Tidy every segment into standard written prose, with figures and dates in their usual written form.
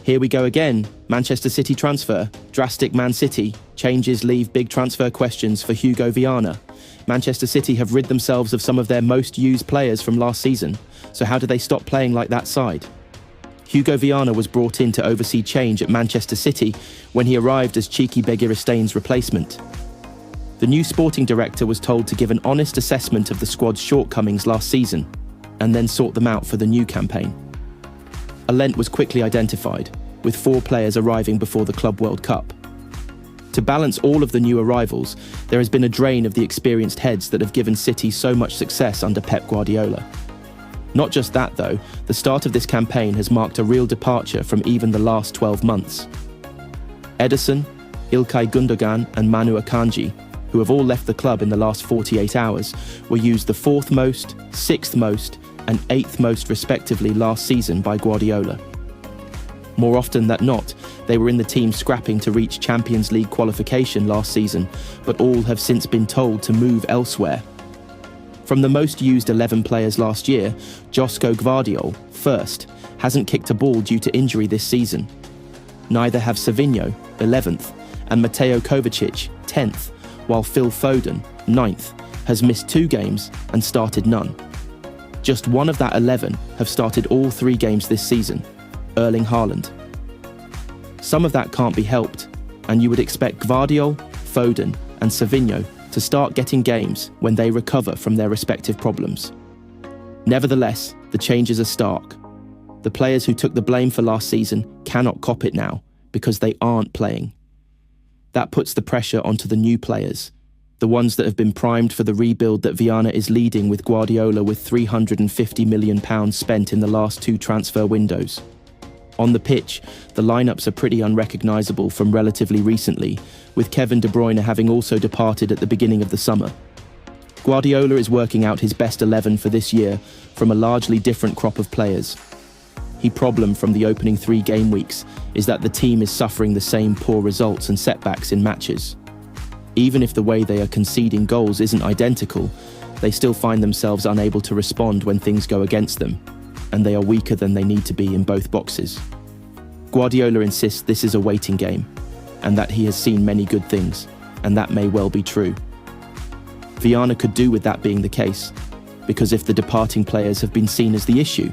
Here we go again. Manchester City transfer. Drastic Man City. Changes leave big transfer questions for Hugo Viana. Manchester City have rid themselves of some of their most used players from last season. So how do they stop playing like that side? Hugo Viana was brought in to oversee change at Manchester City when he arrived as cheeky Begiristain's replacement. The new sporting director was told to give an honest assessment of the squad's shortcomings last season and then sort them out for the new campaign. A lent was quickly identified, with 4 players arriving before the Club World Cup. To balance all of the new arrivals, there has been a drain of the experienced heads that have given City so much success under Pep Guardiola. Not just that though, the start of this campaign has marked a real departure from even the last 12 months. Ederson, Ilkay Gundogan and Manu Akanji, who have all left the club in the last 48 hours, were used the 4th most, 6th most and 8th most respectively last season by Guardiola. More often than not, they were in the team scrapping to reach Champions League qualification last season, but all have since been told to move elsewhere. From the most used 11 players last year, Josko Gvardiol, first, hasn't kicked a ball due to injury this season. Neither have Savinho, 11th, and Mateo Kovacic, 10th, while Phil Foden, 9th, has missed 2 games and started none. Just one of that 11 have started all 3 games this season, Erling Haaland. Some of that can't be helped, and you would expect Gvardiol, Foden and Savinho to start getting games when they recover from their respective problems. Nevertheless, the changes are stark. The players who took the blame for last season cannot cop it now because they aren't playing. That puts the pressure onto the new players, the ones that have been primed for the rebuild that Viana is leading with Guardiola, with £350 million spent in the last 2 transfer windows. On the pitch, the lineups are pretty unrecognisable from relatively recently, with Kevin De Bruyne having also departed at the beginning of the summer. Guardiola is working out his best 11 for this year from a largely different crop of players. The problem from the opening 3 game weeks is that the team is suffering the same poor results and setbacks in matches. Even if the way they are conceding goals isn't identical, they still find themselves unable to respond when things go against them, and they are weaker than they need to be in both boxes. Guardiola insists this is a waiting game, and that he has seen many good things, and that may well be true. Viana could do with that being the case, because if the departing players have been seen as the issue,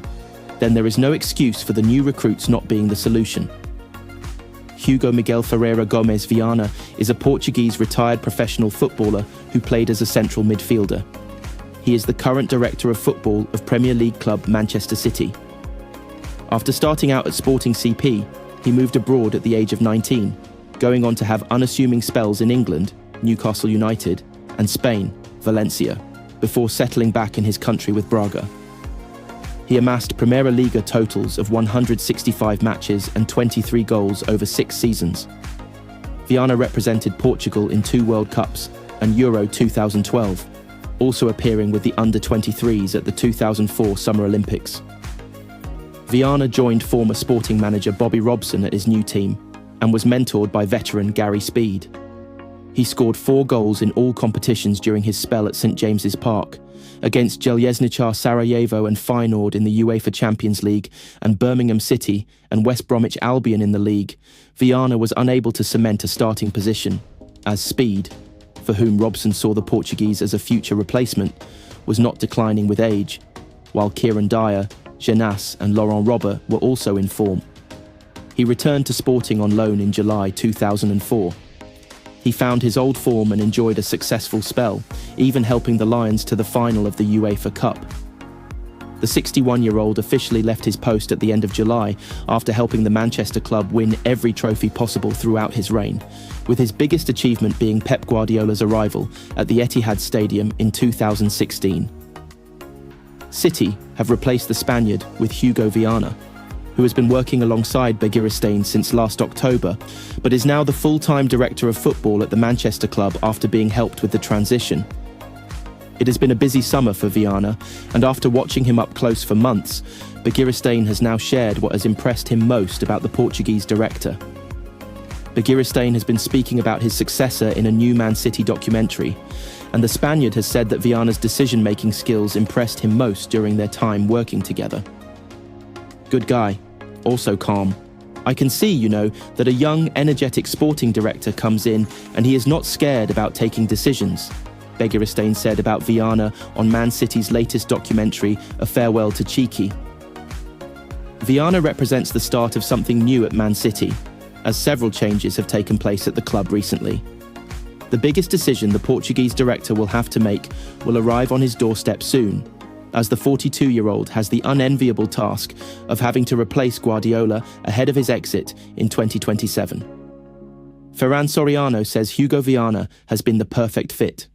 then there is no excuse for the new recruits not being the solution. Hugo Miguel Ferreira Gomes Viana is a Portuguese retired professional footballer who played as a central midfielder. He is the current director of football of Premier League club Manchester City. After starting out at Sporting CP, he moved abroad at the age of 19, going on to have unassuming spells in England, Newcastle United, and Spain, Valencia, before settling back in his country with Braga. He amassed Primera Liga totals of 165 matches and 23 goals over 6 seasons. Viana represented Portugal in 2 World Cups and Euro 2012, also appearing with the under-23s at the 2004 Summer Olympics. Viana joined former Sporting manager Bobby Robson at his new team and was mentored by veteran Gary Speed. He scored 4 goals in all competitions during his spell at St James's Park, against Željezničar Sarajevo and Feyenoord in the UEFA Champions League and Birmingham City and West Bromwich Albion in the league. Viana was unable to cement a starting position, as Speed, for whom Robson saw the Portuguese as a future replacement, was not declining with age, while Kieran Dyer, Jeunesse and Laurent Robert were also in form. He returned to Sporting on loan in July 2004. He found his old form and enjoyed a successful spell, even helping the Lions to the final of the UEFA Cup. The 61-year-old officially left his post at the end of July after helping the Manchester club win every trophy possible throughout his reign, with his biggest achievement being Pep Guardiola's arrival at the Etihad Stadium in 2016. City have replaced the Spaniard with Hugo Viana, who has been working alongside Begiristain since last October, but is now the full-time director of football at the Manchester club after being helped with the transition. It has been a busy summer for Viana, and after watching him up close for months, Begiristain has now shared what has impressed him most about the Portuguese director. Begiristain has been speaking about his successor in a new Man City documentary, and the Spaniard has said that Viana's decision-making skills impressed him most during their time working together. Good guy, also calm, I can see, that a young, energetic sporting director comes in and he is not scared about taking decisions, Begiristain said about Viana on Man City's latest documentary, A Farewell to Cheeky. Viana represents the start of something new at Man City, as several changes have taken place at the club recently. The biggest decision the Portuguese director will have to make will arrive on his doorstep soon, as the 42-year-old has the unenviable task of having to replace Guardiola ahead of his exit in 2027. Ferran Soriano says Hugo Viana has been the perfect fit.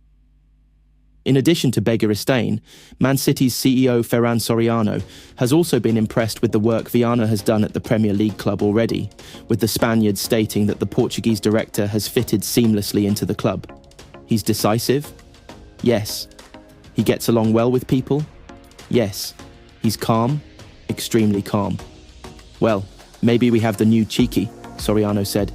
In addition to Begiristain, Man City's CEO Ferran Soriano has also been impressed with the work Viana has done at the Premier League club already, with the Spaniard stating that the Portuguese director has fitted seamlessly into the club. He's decisive? Yes. He gets along well with people? Yes. He's calm? Extremely calm. Well, maybe we have the new Cheeky, Soriano said.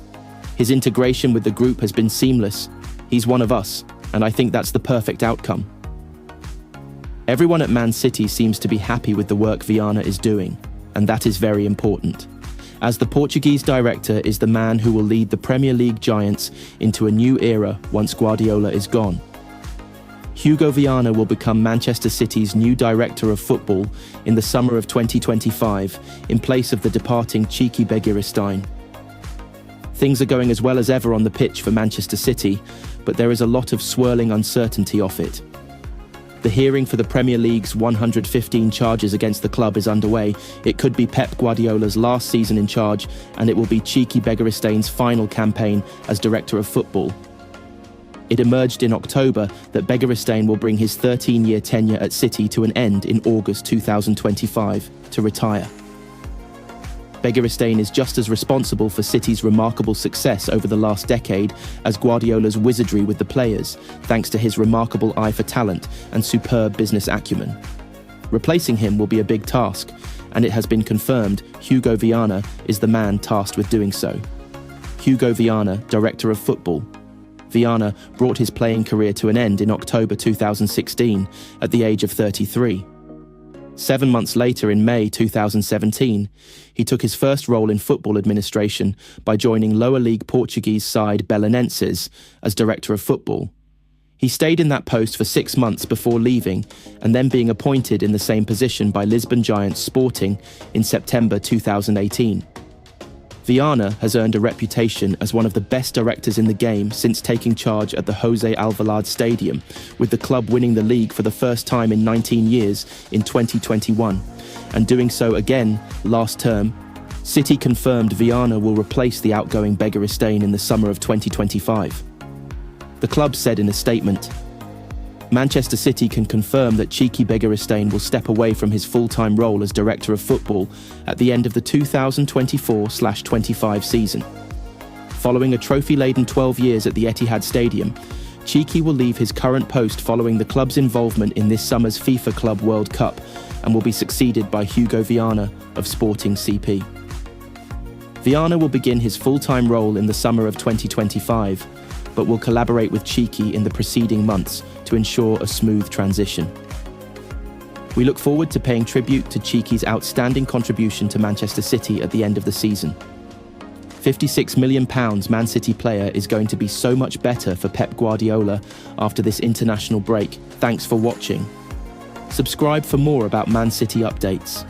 His integration with the group has been seamless. He's one of us, and I think that's the perfect outcome. Everyone at Man City seems to be happy with the work Viana is doing, and that is very important, as the Portuguese director is the man who will lead the Premier League giants into a new era once Guardiola is gone. Hugo Viana will become Manchester City's new director of football in the summer of 2025, in place of the departing Cheeky Begiristain. Things are going as well as ever on the pitch for Manchester City, but there is a lot of swirling uncertainty off it. The hearing for the Premier League's 115 charges against the club is underway. It could be Pep Guardiola's last season in charge, and it will be Cheeky Begiristain's final campaign as director of football. It emerged in October that Begiristain will bring his 13-year tenure at City to an end in August 2025 to retire. Begiristain is just as responsible for City's remarkable success over the last decade as Guardiola's wizardry with the players, thanks to his remarkable eye for talent and superb business acumen. Replacing him will be a big task, and it has been confirmed Hugo Viana is the man tasked with doing so. Hugo Viana, Director of Football. Viana brought his playing career to an end in October 2016 at the age of 33. 7 months later, in May 2017, he took his first role in football administration by joining lower league Portuguese side Belenenses as Director of Football. He stayed in that post for 6 months before leaving and then being appointed in the same position by Lisbon Giants Sporting in September 2018. Viana has earned a reputation as one of the best directors in the game since taking charge at the José Alvalade Stadium, with the club winning the league for the first time in 19 years in 2021, and doing so again last term. City confirmed Viana will replace the outgoing Begiristain in the summer of 2025. The club said in a statement, Manchester City can confirm that Cheeky Begiristain will step away from his full-time role as Director of Football at the end of the 2024-25 season. Following a trophy-laden 12 years at the Etihad Stadium, Cheeky will leave his current post following the club's involvement in this summer's FIFA Club World Cup and will be succeeded by Hugo Viana of Sporting CP. Viana will begin his full-time role in the summer of 2025, but will collaborate with Cheeky in the preceding months to ensure a smooth transition. We look forward to paying tribute to Cheeky's outstanding contribution to Manchester City at the end of the season. £56 million Man City player is going to be so much better for Pep Guardiola after this international break. Thanks for watching. Subscribe for more about Man City updates.